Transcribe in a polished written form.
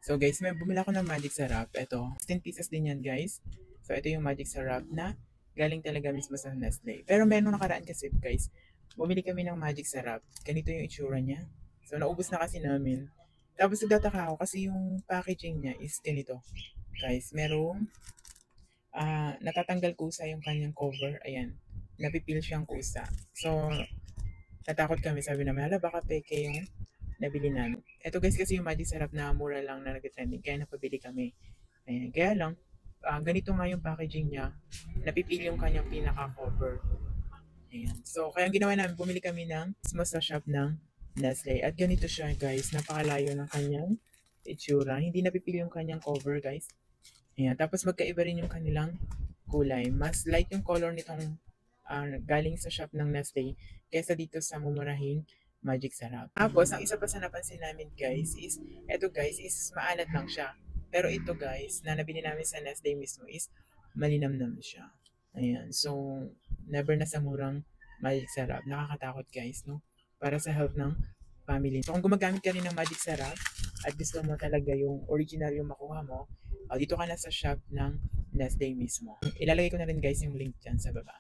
So guys, may bumili ako ng magic sarap. Ito, 10 pieces din yan guys. So ito yung magic sarap na galing talaga mismo sa Nestle. Pero meron nakaraan kasi guys, bumili kami ng magic sarap. Ganito yung itsura niya. So naubos na kasi namin. Tapos nagtataka ako kasi yung packaging niya is ganito. Guys, merong natatanggal kusa yung kanyang cover. Ayan, napipil siyang kusa. So natakot kami, sabi namin, hala baka peke yung nabili namin. Ito guys kasi yung magic sarap na mura lang na nag-trending kaya napabili kami. Ayan, kaya lang, ganito nga yung packaging niya. Napipili yung kanyang pinaka-cover. Ayan. So, kaya ang ginawa namin, bumili kami ng mismo sa shop ng Nestle. At ganito siya guys, napakalayo ng kanyang itsura. Hindi napipili yung kanyang cover guys. Ayan. Tapos magkaiba rin yung kanilang kulay. Mas light yung color nitong galing sa shop ng Nestle kaysa dito sa mumurahing Magic Sarap. Tapos, ang isa pa sa napansin namin guys is, eto guys is maalat lang siya. Pero ito guys, na nabili namin sa Nestle mismo is malinamnam siya. Ayan. So, never na sa murang Magic Sarap. Nakakatakot guys, no? Para sa health ng family. So, kung gumagamit ka rin ng Magic Sarap at gusto mo talaga yung original yung makuha mo, dito ka na sa shop ng Nestle mismo. Ilalagay ko na rin guys yung link dyan sa baba.